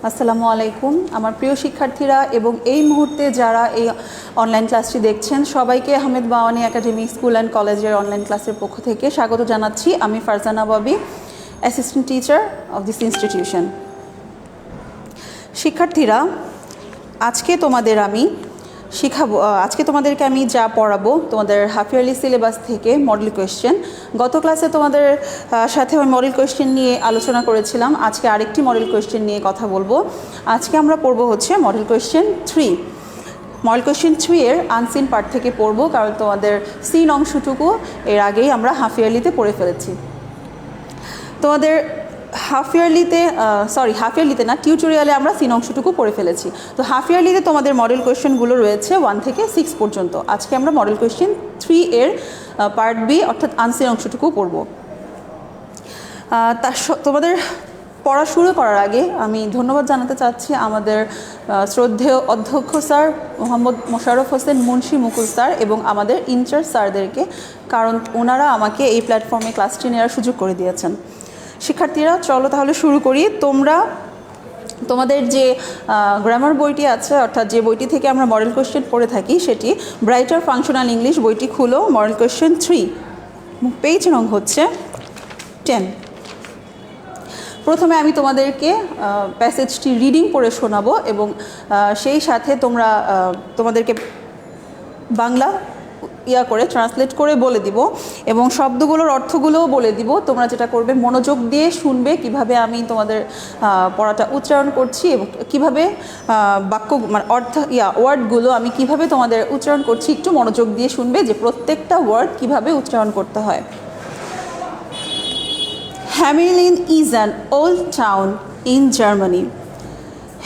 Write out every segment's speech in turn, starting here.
আসসালামু আলাইকুম আমার প্রিয় শিক্ষার্থীরা এবং এই মুহূর্তে যারা এই অনলাইন ক্লাসটি দেখছেন সবাইকে Ahmed Bawani academy school and কলেজের অনলাইন ক্লাসের পক্ষ থেকে স্বাগত জানাচ্ছি। আমি Farzana Bobby, assistant teacher of this institution. শিক্ষার্থীরা, আজকে তোমাদেরকে আমি যা পড়াবো তোমাদের হাফ ইয়ারলি সিলেবাস থেকে মডেল কোয়েশ্চেন। গত ক্লাসে তোমাদের সাথে আমি মডেল কোয়েশ্চেন নিয়ে আলোচনা করেছিলাম। আজকে আরেকটি মডেল কোয়েশ্চেন নিয়ে কথা বলবো। আজকে আমরা পড়বো হচ্ছে মডেল কোয়েশ্চেন 3। মডেল কোয়েশ্চেন 3 এর আনসিন পার্ট থেকে পড়বো, কারণ তোমাদের সিন অংশটুকু এর আগেই আমরা হাফ ইয়ারলিতে পড়ে ফেলেছি। তোমাদের হাফ ইয়ারলিতে না, টিউটোরিয়ালে আমরা সিন অংশটুকু পড়ে ফেলেছি। তো হাফ ইয়ারলিতে তোমাদের মডেল কোয়েশ্চেনগুলো রয়েছে 1 থেকে 6 পর্যন্ত। আজকে আমরা মডেল কোয়েশ্চেন 3 এর পার্ট বি অর্থাৎ আনসিন অংশটুকু পড়ব। তোমাদের পড়া শুরু করার আগে আমি ধন্যবাদ জানাতে চাচ্ছি আমাদের শ্রদ্ধেয় অধ্যক্ষ স্যার মোহাম্মদ মোশাররফ হোসেন মুন্সি মুকুল স্যার এবং আমাদের ইনচার্জ স্যারদেরকে, কারণ ওনারা আমাকে এই প্ল্যাটফর্মে ক্লাসটি নেওয়ার সুযোগ করে দিয়েছেন। শিক্ষার্থীরা, চলো তাহলে শুরু করি। তোমাদের যে গ্রামার বইটি আছে, অর্থাৎ যে বইটি থেকে আমরা মডেল কোয়েশ্চেন পড়ে থাকি, সেটি ব্রাইটার ফাংশনাল ইংলিশ বইটি খুলো। মডেল কোয়েশ্চেন 3, পেজ নং হচ্ছে 10। প্রথমে আমি তোমাদেরকে প্যাসেজটি রিডিং পড়ে শোনাবো এবং সেই সাথে তোমাদেরকে বাংলা করে ট্রান্সলেট করে বলে দিব এবং শব্দগুলোর অর্থগুলোও বলে দিব। তোমরা যেটা করবে, মনোযোগ দিয়ে শুনবে কিভাবে আমি তোমাদের পড়াটা উচ্চারণ করছি এবং কিভাবে ওয়ার্ডগুলো আমি কিভাবে তোমাদের উচ্চারণ করছি একটু মনোযোগ দিয়ে শুনবে যে প্রত্যেকটা ওয়ার্ড কিভাবে উচ্চারণ করতে হয়। Hamelin is an old town in Germany.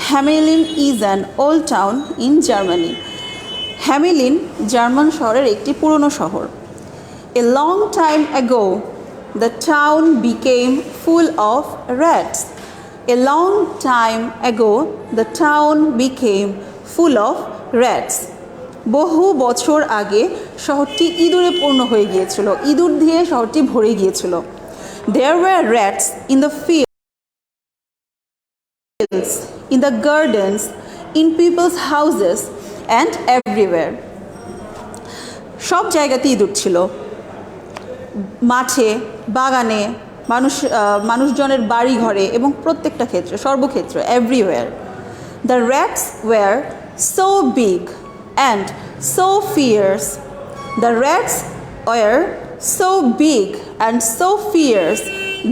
Hamelin is an old town in Germany. Hamelin German শহরের একটি পুরনো শহর। A long time ago, the town became full of rats. A long time ago, the town became full of rats. বহু বছর আগে শহরটি ইঁদুরে পূর্ণ হয়ে গিয়েছিল, ইঁদুর দিয়ে শহরটি ভরে গিয়েছিল। There were rats in the fields, in the gardens, in people's houses, and everywhere. সব জায়গাতে ইঁদুর ছিল, মাঠে, বাগানে, মানুষজনের বাড়ি ঘরে এবং প্রত্যেকটা ক্ষেত্রে, সর্বক্ষেত্রে, everywhere. The rats were so big and so fierce. The rats were so big and so fierce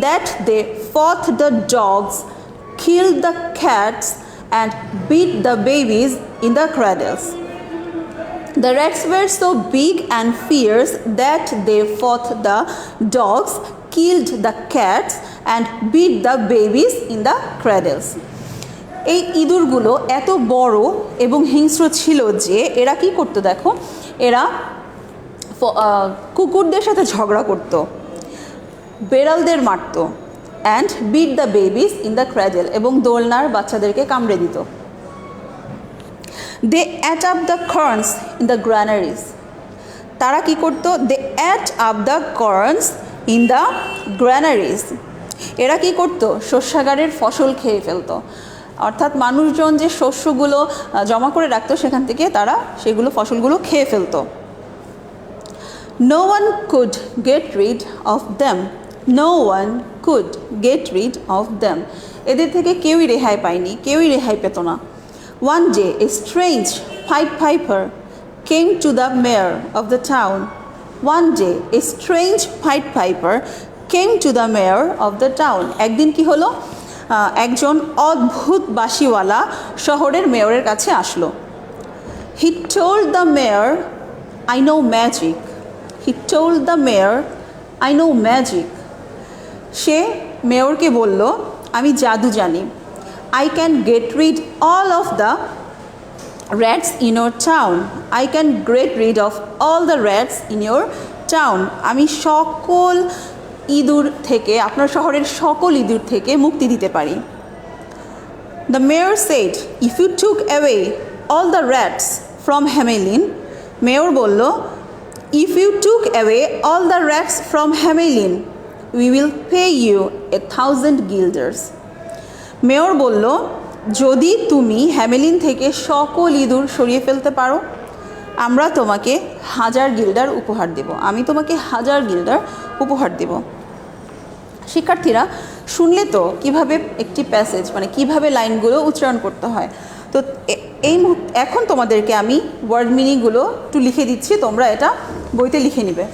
that they fought the dogs, killed the cats, and beat the babies in the cradles. The rats were so big and fierce that they fought the dogs, killed the cats, and beat the babies in the cradles. এই ইঁদুরগুলো এত বড় এবং হিংস্র ছিল যে এরা কি করতো দেখো, এরা কুকুরদের সাথে ঝগড়া করত, বেড়ালদের মারত, and beat the babies in the cradle, এবং দোলনার বাচ্চাদেরকে কামড়ে দিত। They ate up the corns in the granaries. তারা কি করত? They ate up the corns in the granaries. এরা কি করত? শস্যাগারের ফসল খেয়ে ফেলতো, অর্থাৎ মানুষজন যে শস্যগুলো জমা করে রাখতো সেখান থেকে তারা সেগুলো ফসলগুলো খেয়ে ফেলতো। No one could get rid of them. No one could get rid of them. এদের থেকে কেউই রেহাই পায়নি, কেউই রেহাই পেত না। One day a strange Pied Piper came to the mayor of the town. One day a strange Pied Piper came to the mayor of the town. একদিন কি হলো? একজন অদ্ভুত বাঁশিওয়ালা শহরের মেয়রের কাছে আসলো। He told the mayor, I know magic. He told the mayor, I know magic. সে মেয়রকে বলল, আমি জাদু জানি। I can get rid all of the rats in your town. I can get rid of all the rats in your town. আমি সকল ইঁদুর থেকে, আপনার শহরের সকল ইঁদুর থেকে মুক্তি দিতে পারি। The mayor said, if you took away all the rats from Hamelin, mayor বলল, if you took away all the rats from Hamelin, we will pay you 1,000 guilders. Mayor বলল, যদি তুমি হ্যামেলিন থেকে সকল ইঁদুর সরিয়ে ফেলতে পারো, আমরা তোমাকে 1000 গিল্ডার উপহার দেব। আমি তোমাকে 1000 গিল্ডার উপহার দেব। শিক্ষার্থীরা শুনলে তো কিভাবে একটি প্যাসেজ মানে কিভাবে লাইনগুলো উচ্চারণ করতে হয়। তো এখন তোমাদেরকে আমি ওয়ার্ড মিনিংগুলো একটু লিখে দিচ্ছি, তোমরা এটা বইতে লিখে নিবে।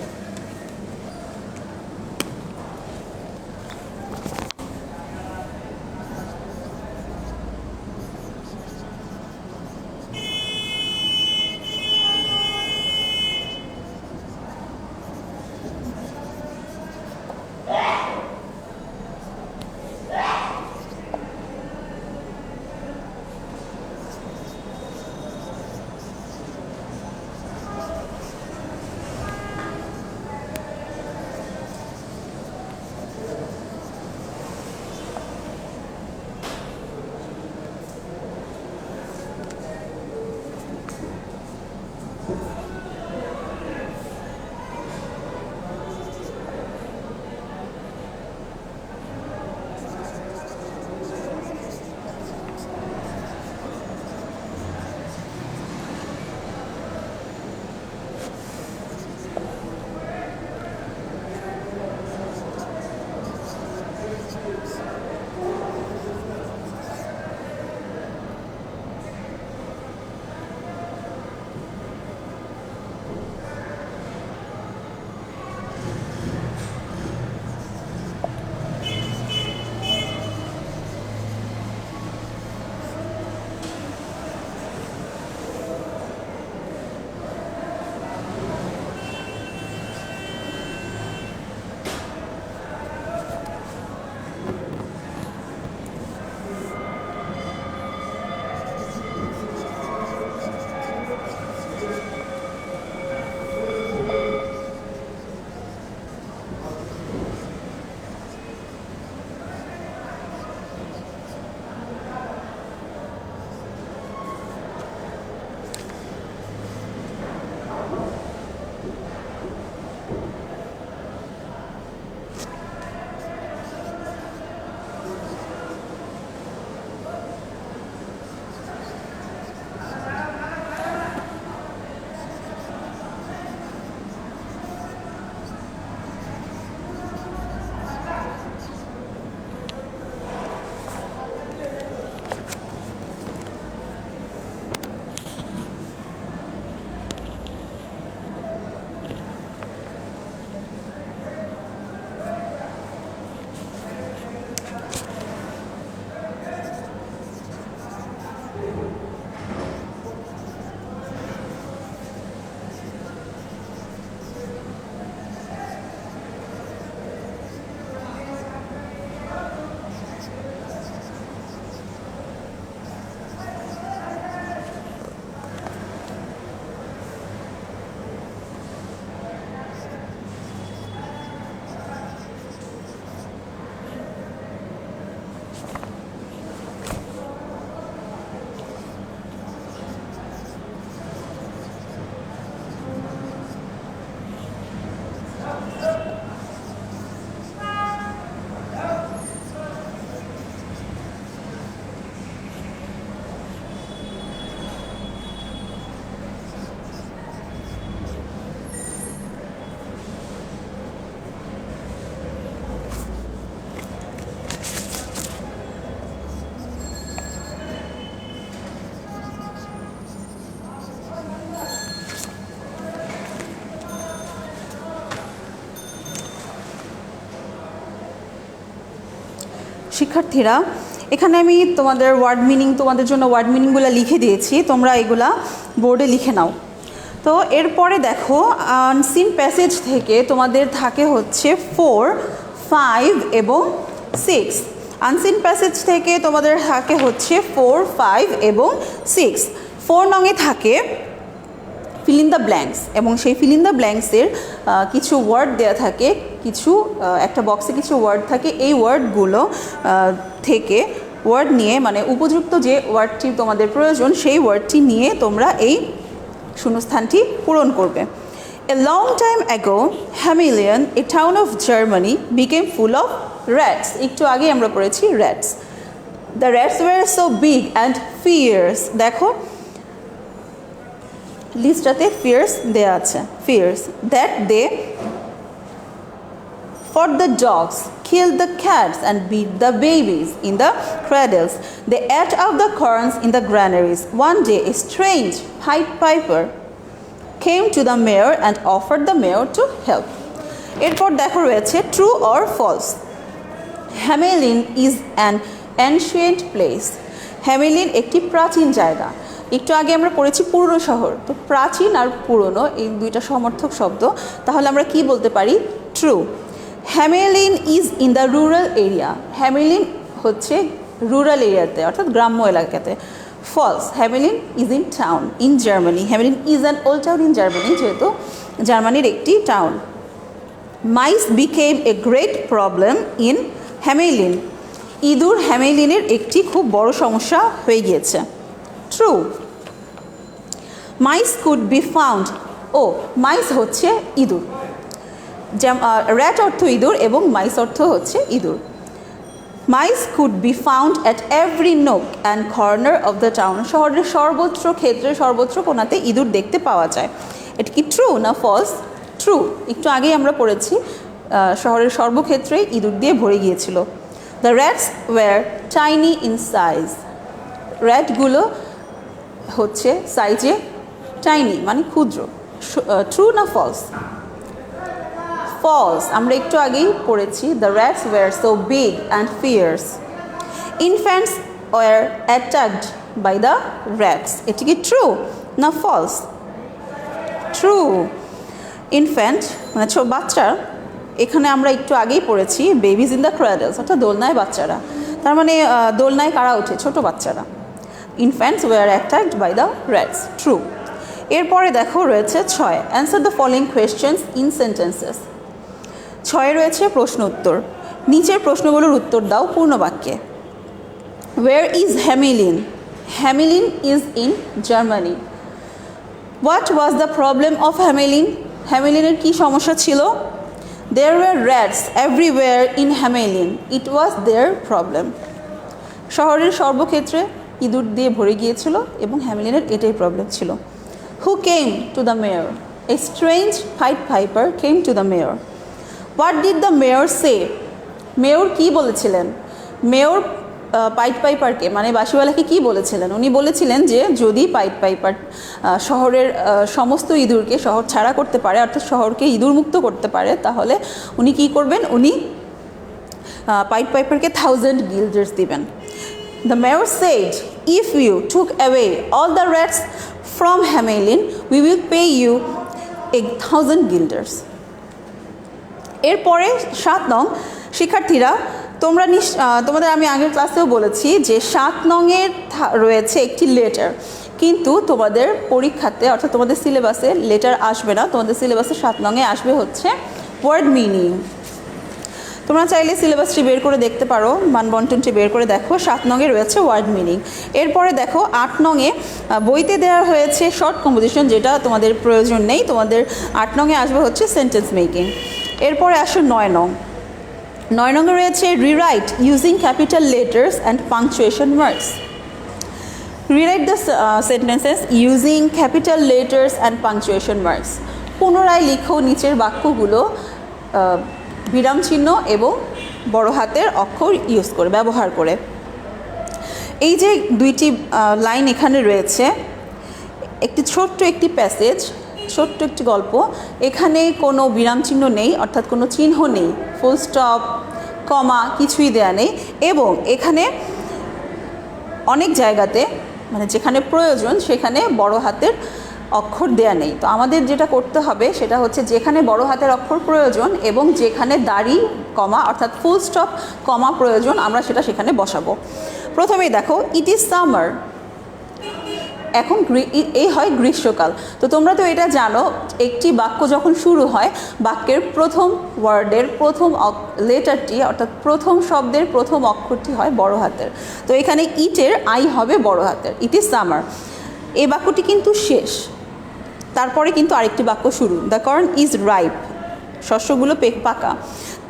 শিক্ষার্থীরা এখানে আমি তোমাদের জন্য ওয়ার্ড মিনিংগুলো লিখে দিয়েছি, তোমরা এগুলা বোর্ডে লিখে নাও। তো এরপরে দেখো আনসিন প্যাসেজ থেকে তোমাদের থাকে হচ্ছে 4, 5 এবং 6। আনসিন প্যাসেজ থেকে তোমাদের থাকে হচ্ছে 4, 5 এবং 6। 4 নংয়ে থাকে ফিল ইন দ্য ব্ল্যাঙ্কস, এবং সেই ফিল ইন দ্য ব্ল্যাঙ্কসের কিছু ওয়ার্ড দেওয়া থাকে, একটা বক্সে কিছু ওয়ার্ড থাকে। এই ওয়ার্ডগুলো থেকে ওয়ার্ড নিয়ে মানে উপযুক্ত যে ওয়ার্ডটি তোমাদের প্রয়োজন সেই ওয়ার্ডটি নিয়ে তোমরা এই শূন্যস্থানটি পূরণ করবে। A long time ago, Hamelin, a town of Germany, became full of rats. একটু আগে আমরা পড়েছি rats. The rats were so big and fierce, দেখো লিস্টটাতে ফিয়ার্স দেওয়া আছে, fierce that they fought the dogs, killed the cats and beat the babies in the cradles. They ate up the corns in the granaries. One day a strange Pied Piper came to the mayor and offered the mayor to help. এরপর দেখো রয়েছে true or false. Hamelin is an ancient place. Hamelin একটি প্রাচীন জায়গা। একটু আগে আমরা পড়েছি পুরনো শহর, তো প্রাচীন আর পুরনো এই দুইটা সমর্থক শব্দ, তাহলে আমরা কি বলতে পারি? True. Hamelin is in the rural area. Hamelin হচ্ছে রুরাল এরিয়াতে অর্থাৎ গ্রাম্য এলাকাতে। False, Hamelin is in town in Germany. Hamelin is an old town in Germany, যেহেতু জার্মানির একটি টাউন। Mice became a great problem in Hamelin. ইঁদুর হ্যামেলিনের একটি খুব বড় সমস্যা হয়ে গিয়েছে। True. Mice could be found. ও, মাইস হচ্ছে ইঁদুর, র্যাট অর্থ ইঁদুর এবং মাইস অর্থ হচ্ছে ইঁদুর। Mice could be found at every nook and corner of the town. শহরের সর্বত্র ক্ষেত্রে সর্বত্র কোণাতে ইঁদুর দেখতে পাওয়া যায়। এটা কি ট্রু না ফলস? ট্রু। একটু আগেই আমরা পড়েছি শহরের সর্বক্ষেত্রে ইঁদুর দিয়ে ভরে গিয়েছিল। The rats were tiny in size. র্যাটগুলো হচ্ছে সাইজে টাইনি মানে ক্ষুদ্র। ট্রু না ফলস? ফলস। আমরা একটু আগেই পড়েছি the rats were so big and fierce. Infants were attacked by the rats. এটি কি ট্রু না ফলস? ট্রু। ইনফ্যান্ট মানে বাচ্চা, এখানে আমরা একটু আগেই পড়েছি বেবিজ ইন দ্য ক্র্যাডলস, অর্থাৎ দোলনায় বাচ্চারা, তার মানে দোলনায় কারা ওঠে? ছোট বাচ্চারা। Infants were attacked by the rats. True. এরপরে দেখো রয়েছে 6, answer the following questions in sentences. 6 রয়েছে প্রশ্ন উত্তর। নিচের প্রশ্নগুলোর উত্তর দাও পূর্ণ বাক্যে। Where is Hamelin? Hamelin is in Germany. What was the problem of Hamelin? হ্যামেলিনের কী সমস্যা ছিল? There were rats everywhere in Hamelin, it was their problem. শহরের সর্বক্ষেত্রে ইঁদুর দিয়ে ভরে গিয়েছিল এবং হ্যামেলিনের এটাই প্রবলেম ছিল। Who came to the mayor? A strange pied piper came to the mayor. What did the mayor say? Mayor কী বলেছিলেন? মেয়র পাইড পাইপারকে মানে বাঁশিওয়ালাকে কী বলেছিলেন? উনি বলেছিলেন যে যদি পাইড পাইপার শহরের সমস্ত ইঁদুরকে শহর ছাড়া করতে পারে, অর্থাৎ শহরকে ইঁদুর মুক্ত করতে পারে, তাহলে উনি কী করবেন? উনি পাইড পাইপারকে 1000 guilders দিবেন। The mayor said, if you took away all the rats from Hamelin, we will pay you 1000 guilders. এরপরে 7 নং, শিক্ষার্থীরা তোমরা তোমাদের আমি আগের ক্লাসেও বলেছি যে 7 নংয়ের রয়েছে একটি লেটার, কিন্তু তোমাদের পরীক্ষাতে অর্থাৎ তোমাদের সিলেবাসে লেটার আসবে না, তোমাদের সিলেবাসে 7 নংয়ে আসবে হচ্ছে ওয়ার্ড মিনিং। তোমরা চাইলে সিলেবাসটি বের করে দেখতে পারো, মানবন্টনটি বের করে দেখো। 7 নংয়ে রয়েছে ওয়ার্ড মিনিং। এরপরে দেখো 8 নংয়ে বইতে দেওয়া হয়েছে শর্ট কম্পোজিশন, যেটা তোমাদের প্রয়োজন নেই। তোমাদের 8 নংয়ে আসবে হচ্ছে সেন্টেন্স মেকিং। এরপরে আসো 9 নং। 9 নংয়ে রয়েছে rewrite using capital letters and punctuation marks. Rewrite the sentences using capital letters and punctuation marks. পুনরায় লিখো নিচের বাক্যগুলো বিরাম চিহ্ন এবং বড় হাতের অক্ষর ইউজ করে, ব্যবহার করে। এই যে দুইটি লাইন এখানে রয়েছে, একটি ছোট্ট একটি প্যাসেজ, ছোট্ট একটি গল্প, এখানে কোনো বিরাম চিহ্ন নেই, অর্থাৎ কোনো চিহ্ন নেই, ফুল স্টপ কমা কিছুই দেয়া নেই, এবং এখানে অনেক জায়গাতে মানে যেখানে প্রয়োজন সেখানে বড় হাতের অক্ষর দেয়া নেই। তো আমাদের যেটা করতে হবে সেটা হচ্ছে যেখানে বড় হাতের অক্ষর প্রয়োজন এবং যেখানে দাড়ি কমা অর্থাৎ ফুল স্টপ কমা প্রয়োজন আমরা সেটা সেখানে বসাবো। প্রথমেই দেখো ইট ইজ সামার, এখন এই হয় গ্রীষ্মকাল। তো তোমরা তো এটা জানো, একটি বাক্য যখন শুরু হয় বাক্যের প্রথম ওয়ার্ডের প্রথম লেটারটি অর্থাৎ প্রথম শব্দের প্রথম অক্ষরটি হয় বড় হাতের। তো এখানে ইটের আই হবে বড় হাতের, ইট ইজ সামার। এই বাক্যটি কিন্তু শেষ, তারপরে কিন্তু আরেকটি বাক্য শুরু, দ্য কর্ন ইজ রাইপ, শস্যগুলো পাকা।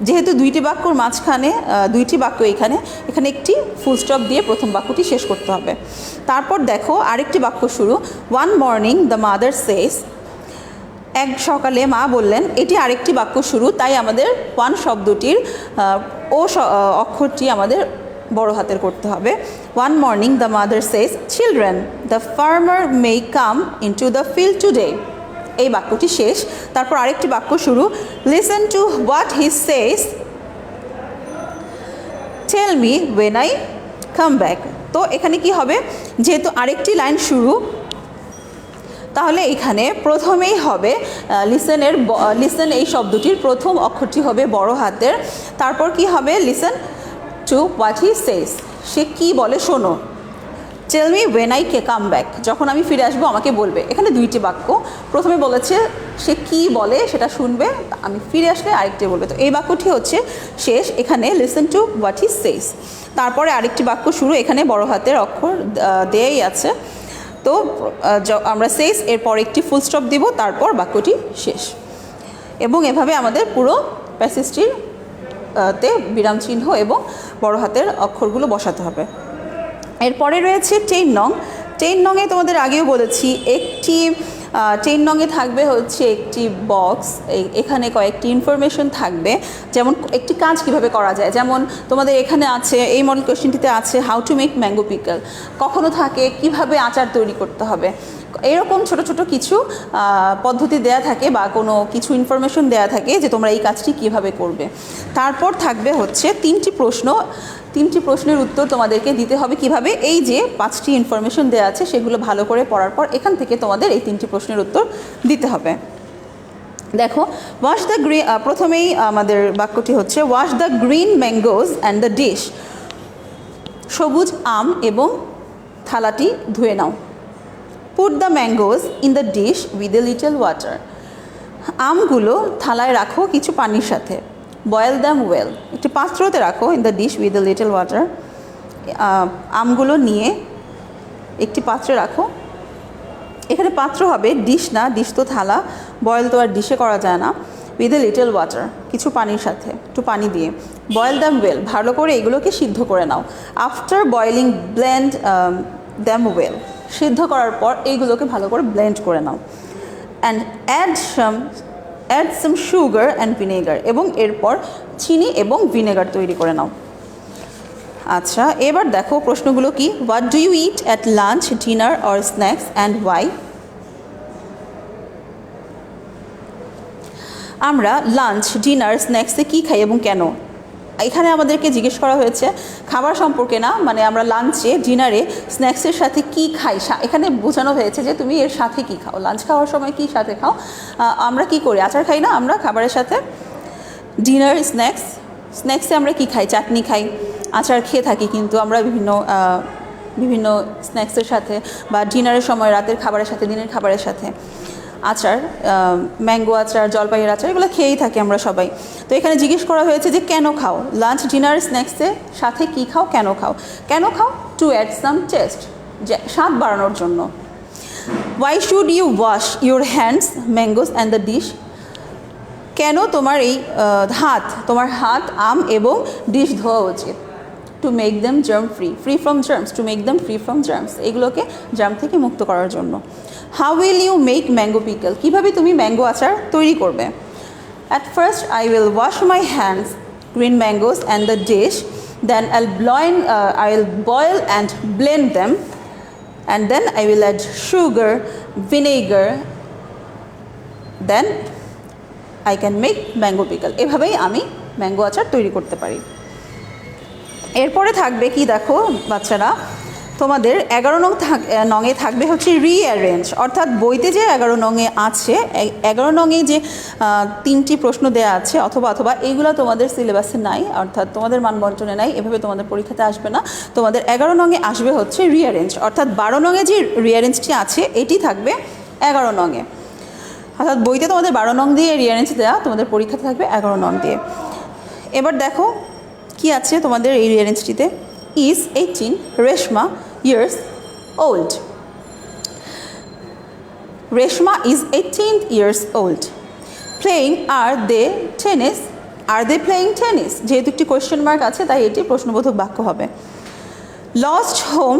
যেহেতু দুইটি বাক্যর মাঝখানে দুইটি বাক্য এখানে একটি ফুল স্টপ দিয়ে প্রথম বাক্যটি শেষ করতে হবে। তারপর দেখো আরেকটি বাক্য শুরু, ওয়ান মর্নিং দ্য মাদার সেজ, এক সকালে মা বললেন, এটি আরেকটি বাক্য শুরু, তাই আমাদের ওয়ান শব্দটির অক্ষরটি আমাদের বড় হাতের করতে হবে। One morning the mother says, children the farmer may come into the field today, এই বাক্যটি শেষ। তারপর আরেকটি বাক্য শুরু, listen to what he says, tell me when I come back. তো এখানে কি হবে, যেহেতু আরেকটি লাইন শুরু, তাহলে এখানে প্রথমেই হবে লিসেন এই শব্দটির প্রথম অক্ষরটি হবে বড় হাতের। তারপর কি হবে, listen to what he says, সে কি বলে শোনো। Tell me when I come back, যখন আমি ফিরে আসবো আমাকে বলবে। এখানে দুইটি বাক্য, প্রথমে বলেছে সে কি বলে সেটা শুনবে, আমি ফিরে আসলে আরেকটি বলবে। তো এই বাক্যটি হচ্ছে শেষ, এখানে লিসেন টু হোয়াট হি সেজ। তারপরে আরেকটি বাক্য শুরু, এখানে বড় হাতের অক্ষর দেয়াই আছে। তো আমরা সেজ এরপর একটি ফুল স্টপ দিব, তারপর বাক্যটি শেষ। এবং এভাবে আমাদের পুরো প্যাসেজটির তে বিরাম চিহ্ন এবং বড় হাতের অক্ষরগুলো বসাতে হবে। এরপরে রয়েছে 10 নং। 10 নংয়ে তোমাদের আগেও বলেছি, 10 নংয়ে থাকবে হচ্ছে একটি বক্স, এখানে কয়েকটি ইনফরমেশন থাকবে, যেমন একটি কাজ কিভাবে করা যায়। যেমন তোমাদের এখানে আছে, এই মডেল কোয়েশ্চেনটিতে আছে how to make mango pickle, কখনো থাকে কিভাবে আচার তৈরি করতে হবে। এরকম ছোট ছোট কিছু পদ্ধতি দেয়া থাকে বা কোনো কিছু ইনফরমেশন দেয়া থাকে যে তোমরা এই কাজটি কিভাবে করবে। তারপর থাকবে হচ্ছে 3টি প্রশ্ন, 3টি প্রশ্নের উত্তর তোমাদেরকে দিতে হবে কিভাবে। এই যে 5টি ইনফরমেশন দেওয়া আছে সেগুলো ভালো করে পড়ার পর এখান থেকে তোমাদের এই 3টি প্রশ্নের উত্তর দিতে হবে। দেখো, ওয়াশ দ্য গ্রিন, প্রথমেই আমাদের বাক্যটি হচ্ছে wash the green mangoes and the dish, সবুজ আম এবং থালাটি ধুয়ে নাও। Put the mangoes in the dish with a little water, আমগুলো থালায় রাখো কিছু পানির সাথে। বয়েল দ্যাম ওয়েল, একটি পাত্রতে রাখো in the dish with a little water, আমগুলো নিয়ে একটি পাত্রে রাখো। এখানে পাত্র হবে, ডিশ না, ডিশ তো থালা, বয়েল তো আর ডিশে করা যায় না। উইথ এ লিটল ওয়াটার, কিছু পানির সাথে, একটু পানি দিয়ে। বয়েল দ্যাম ওয়েল, ভালো করে এগুলোকে সিদ্ধ করে নাও। After boiling blend them well, সিদ্ধ করার পর এইগুলোকে ভালো করে ব্লেন্ড করে নাও। And add some sugar and vinegar, এবং এরপর চিনি এবং ভিনেগার তৈরি করে নাও। আচ্ছা, এবার দেখো প্রশ্নগুলো কি। What do you eat at lunch, dinner or snacks and why? আমরা লাঞ্চ, ডিনার, স্ন্যাক্সে কী খাই এবং কেন? এখানে আমাদেরকে জিজ্ঞেস করা হয়েছে খাবার সম্পর্কে না, মানে আমরা লাঞ্চে, ডিনারে, স্ন্যাক্সের সাথে কি খাই। এখানে বোঝানো হয়েছে যে তুমি এর সাথে কি খাও, লাঞ্চ খাওয়ার সময় কি সাথে খাও। আমরা কি করি, আচার খাই না আমরা খাবারের সাথে। ডিনার, স্ন্যাক্সে আমরা কি খাই, চাটনি খাই, আচার খেয়ে থাকি কিন্তু আমরা বিভিন্ন স্ন্যাক্সের সাথে, বা ডিনারের সময় রাতের খাবারের সাথে, দিনের খাবারের সাথে আচার, ম্যাঙ্গো আচার, জলপাইয়ের আচার, এগুলো খেয়েই থাকি আমরা সবাই। তো এখানে জিজ্ঞেস করা হয়েছে যে কেন খাও, লাঞ্চ, ডিনার, স্ন্যাক্সের সাথে কী খাও, কেন খাও। কেন খাও, টু অ্যাড সাম টেস্ট, যে স্বাদ বাড়ানোর জন্য। Why should you wash your hands, mangoes and the dish, কেন তোমার তোমার হাত, আম এবং ডিশ ধোয়া উচিত। To make them germ free from germs, to make them free from germs, এগুলোকে জার্ম থেকে মুক্ত করার জন্য। How will you make mango pickle, কীভাবে তুমি ম্যাঙ্গো আচার তৈরি করবে। At first I will wash my hands, green mangoes and the dish, then I will boil and blend them, and then I will add sugar, vinegar, then I can make mango pickle. এভাবেই আমি mango আচার তৈরি করতে পারি। এরপরে থাকবে কি দেখো বাচ্চারা, তোমাদের 11 নংয়ে থাকবে হচ্ছে রিঅ্যারেঞ্জ, অর্থাৎ বইতে যে 11 নংয়ে আছে, 11 নংয়ে যে 3টি প্রশ্ন দেওয়া আছে অথবা এইগুলো তোমাদের সিলেবাসে নাই, অর্থাৎ তোমাদের মানবন্টনে নাই, এভাবে তোমাদের পরীক্ষাতে আসবে না। তোমাদের 11 নংয়ে আসবে হচ্ছে রিঅ্যারেঞ্জ, অর্থাৎ 12 নংয়ে যে রিঅ্যারেঞ্জটি আছে এটি থাকবে 11 নংয়ে, অর্থাৎ বইতে তোমাদের 12 নং দিয়ে রিঅ্যারেঞ্জ দেওয়া, তোমাদের পরীক্ষাতে থাকবে 11 নং দিয়ে। এবার দেখো কি আছে তোমাদের এই রিঅ্যারেঞ্জটিতে। Is 18 Reshma years old, Reshma is 18 years old, playing are they tennis, আর দে প্লেয়িং টেনিস, যেহেতু একটি কোয়েশ্চেন মার্ক আছে তাই এটি প্রশ্নবোধক বাক্য হবে। Lost home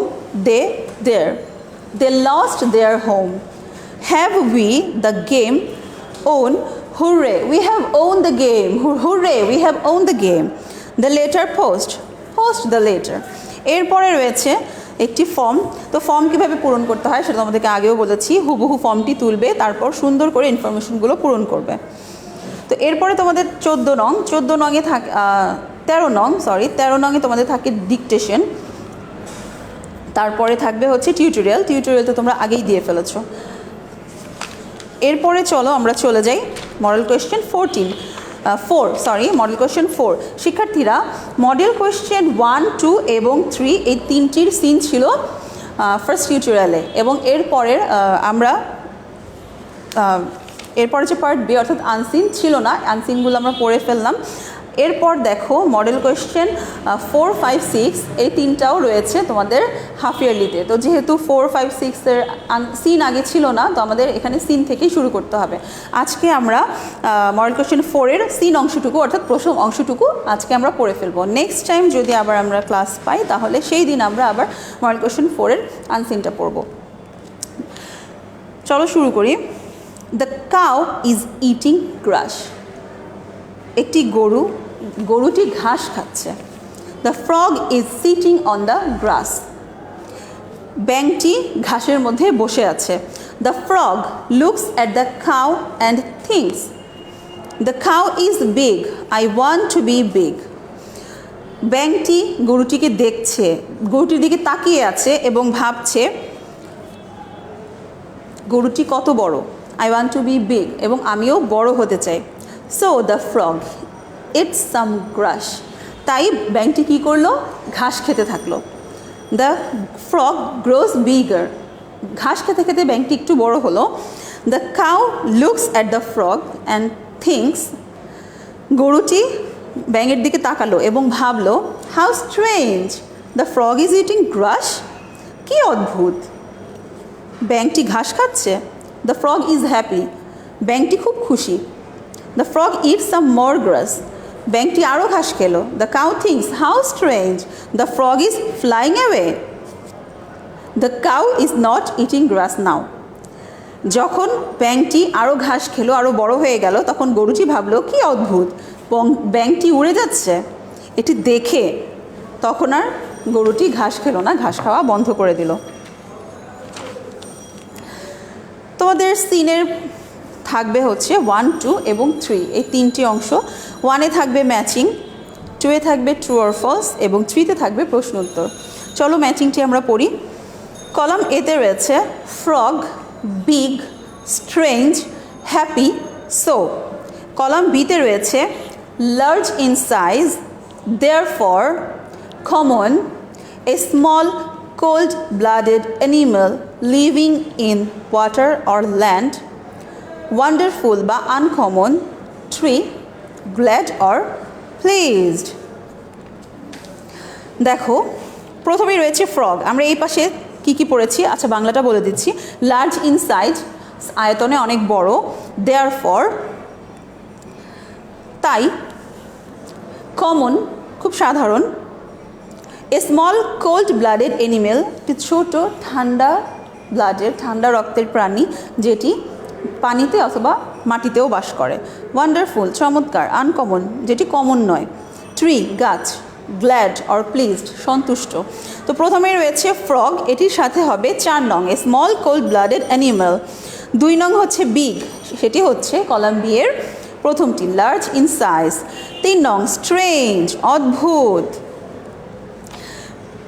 they lost their home. Have we the game won, hurray we have won the game, hurray we have won the game. The letter post the letter. এরপরে রয়েছে একটি ফর্ম। তো ফর্ম কীভাবে পূরণ করতে হয় সেটা তোমাদেরকে আগেও বলেছি। হুবহু ফর্মটি তুলবে, তারপর সুন্দর করে ইনফরমেশনগুলো পূরণ করবে। তো এরপরে তোমাদের 14 নংয়ে থাকে 13 নংয়ে তোমাদের থাকে ডিকটেশন, তারপরে থাকবে হচ্ছে টিউটোরিয়াল তো তোমরা আগেই দিয়ে ফেলেছো। এরপরে চলো আমরা চলে যাই মডেল কোয়েশ্চেন 4। শিক্ষার্থীরা মডেল কোয়েশ্চেন 1, 2 এবং 3 এই তিনটির সিন ছিল ফার্স্ট টিউটোরিয়ালে, এবং এরপরের এরপরে যে পার্ট বি অর্থাৎ আনসিন ছিল না, আনসিনগুলো আমরা পড়ে ফেললাম। এরপর দেখো মডেল কোয়েশ্চেন 4, 5, 6 এই তিনটাও রয়েছে তোমাদের হাফ ইয়ারলিতে। তো যেহেতু 4, 5, 6-এর সিন আগে ছিল না, তো আমাদের এখানে সিন থেকেই শুরু করতে হবে। আজকে আমরা মডেল কোয়েশ্চেন 4-এর সিন অংশটুকু অর্থাৎ প্রথম অংশটুকু আজকে আমরা পড়ে ফেলবো। নেক্সট টাইম যদি আবার আমরা ক্লাস পাই তাহলে সেই দিন আমরা আবার মডেল কোয়েশ্চেন 4-এর আনসিনটা পড়ব। চলো শুরু করি। The cow is eating grass. একটি গরুটি ঘাস খাচ্ছে। The frog is sitting on the grass. ব্যাঙটি ঘাসের মধ্যে বসে আছে। The frog looks at the cow and thinks, the cow is big, I want to be big. ব্যাঙটি গরুটিকে দেখছে, গরুটির দিকে তাকিয়ে আছে এবং ভাবছে গরুটি কত বড়, I want to be big, এবং আমিও বড় হতে চাই। So the frog eats some grass. তাই ব্যাঙটি কী করলো, ঘাস খেতে থাকলো। The frog grows bigger. ঘাস খেতে খেতে ব্যাঙটি একটু বড় হলো। The cow looks at the frog and thinks. গরুটি ব্যাঙের দিকে তাকালো এবং ভাবলো, how strange, the frog is eating grass. কী অদ্ভুত, ব্যাঙটি ঘাস খাচ্ছে। The frog is happy. ব্যাঙটি খুব খুশি। The frog eats some more grass. ব্যাঙটি আরও ঘাস খেলো। The cow thinks, how strange, the frog is flying away. The cow is not eating grass now. যখন ব্যাঙটি আরও ঘাস খেলো, আরও বড় হয়ে গেল, তখন গরুটি ভাবলো, কী অদ্ভুত, ব্যাঙটি উড়ে যাচ্ছে। এটি দেখে তখন আর গরুটি ঘাস খেলো না, ঘাস খাওয়া বন্ধ করে দিল। তোমাদের সিনের থাকবে হচ্ছে 1, 2 এবং 3 এই তিনটি অংশ। 1-এ থাকবে ম্যাচিং, 2-এ থাকবে ট্রু অর ফলস এবং 3-তে থাকবে প্রশ্ন উত্তর। চলো ম্যাচিংটি আমরা পড়ি। কলাম এতে রয়েছে frog, big, strange, happy, so. Column বিতে রয়েছে large in size, therefore, common, a small cold-blooded animal living in water or land, wonderful বা uncommon, 3 glad or pleased। দেখো প্রথমেই রয়েছে ফ্রগ। আমরা এই পাশে কি পড়েছি, আচ্ছা বাংলাটা বলে দিচ্ছি। লার্জ ইন সাইজ, আয়তনে অনেক বড়। দেয়ারফর, তাই। কমন, খুব সাধারণ। A small cold blooded animal, একটি ছোট ঠান্ডা ব্লাডের, ঠান্ডা রক্তের প্রাণী যেটি পানিতে অথবা মাটিতেও বাস করে। ওয়ান্ডারফুল, চমৎকার। আনকমন, যেটি কমন নয়। ট্রি, গাছ। গ্ল্যাড অর প্লিজড, সন্তুষ্ট। তো প্রথমে রয়েছে ফ্রগ, এটির সাথে হবে 4 নং a small cold blooded animal. 2 নং হচ্ছে বিগ, সেটি হচ্ছে কলাম বি এর প্রথমটি, লার্জ ইন সাইজ। 3 নং স্ট্রেঞ্জ, অদ্ভুত।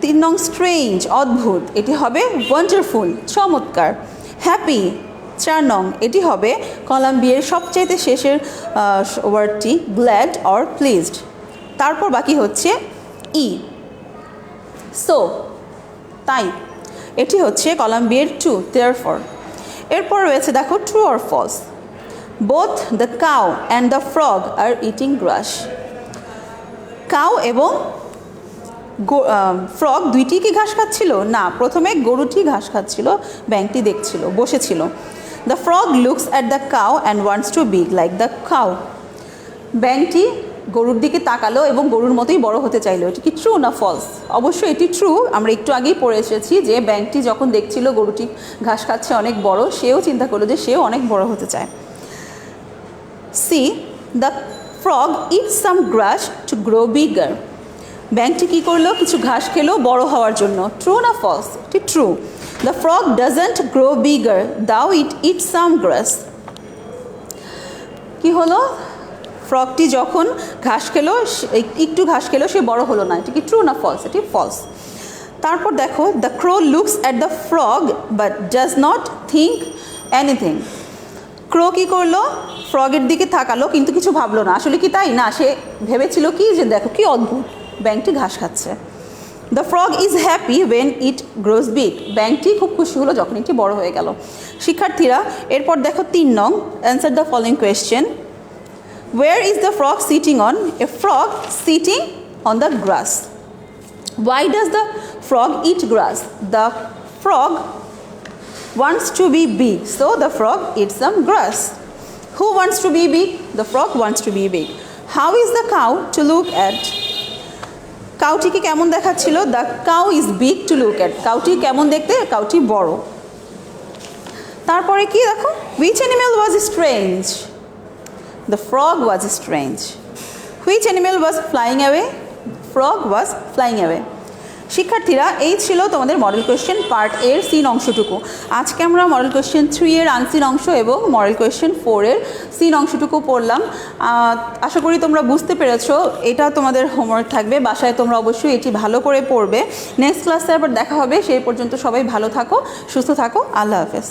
3 নং স্ট্রেঞ্জ, অদ্ভুত, এটি হবে ওয়ান্ডারফুল, চমৎকার। হ্যাপি 4 নং, এটি হবে কলাম বি এর সবচেয়ে শেষের ওয়ার্ডটি, গ্ল্যাড অর প্লিজড। তারপর বাকি হচ্ছে ই, সো, তাই, এটি হচ্ছে কলাম বি এর 2, দেয়ারফর। এরপর রয়েছে দেখো true or false. Both the cow and the frog are eating grass. Cow এবং ফ্রগ দুইটি কি ঘাস খাচ্ছিল? না, প্রথমে গরুটি ঘাস খাচ্ছিল, ব্যাঙটি দেখছিল, বসেছিল। The frog looks at the cow and wants to be like the cow. ব্যাঙটি গরুর দিকে তাকালো এবং গরুর মতোই বড় হতে চাইলো। এটা কি ট্রু না ফলস? অবশ্যই এটি ট্রু। আমরা একটু আগেই পড়ে এসেছি যে ব্যাঙটি যখন দেখছিল গরুটি ঘাস খাচ্ছে অনেক বড়, সেও চিন্তা করলো যে সেও অনেক বড় হতে চায়। See the frog eat some grass to grow bigger. ব্যাঙটি কী করলো? কিছু ঘাস খেলো বড় হওয়ার জন্য। ট্রু না ফলস? এটি true. The frog doesn't grow bigger দাও ইট ইট সাম গ্রাস। কী হলো? ফ্রগটি যখন ঘাস খেলো, একটু ঘাস খেলো, সে বড় হলো না। এটি কি ট্রু না ফলস? এটি ফলস। তারপর দেখো, the crow looks at the frog but does not think anything. Crow কী করলো? ফ্রগের দিকে তাকালো কিন্তু কিছু ভাবলো না। আসলে কি তাই? না, সে ভেবেছিল কি যে দেখো কি অদ্ভুত, ব্যাঙটি ঘাস খাচ্ছে। The frog is happy when it grows big. ব্যাঙটি খুব খুশি হলো যখন এটি বড় হয়ে গেল। শিক্ষার্থীরা এরপর দেখো 3 নং, answer the following question. Where is the frog sitting on? A frog sitting on the grass. Why does the frog eat grass? The frog wants to be big, so the frog eats some grass. Who wants to be big? The frog wants to be big. How is the cow to look at? কাউটিকে কেমন দেখাচ্ছিল? The cow is big to look at. কাউটি কেমন দেখতে? কাউটি বড়। তারপরে কি দেখো? Which animal was strange? The frog was strange. Which animal was flying away? Frog was flying away. শিক্ষার্থীরা এই ছিল তোমাদের মডেল কোয়েশ্চেন পার্ট এর সিন অংশটুকু। আজকে আমরা মডেল কোয়েশ্চেন 3 এর আনসিন অংশ এবং মডেল কোয়েশ্চেন 4 এর সিন অংশটুকু পড়লাম। আশা করি তোমরা বুঝতে পেরেছো। এটা তোমাদের হোমওয়ার্ক থাকবে, বাসায় তোমরা অবশ্যই এটি ভালো করে পড়বে। নেক্সট ক্লাসে আবার দেখা হবে। সেই পর্যন্ত সবাই ভালো থাকো, সুস্থ থাকো। আল্লাহ হাফেজ।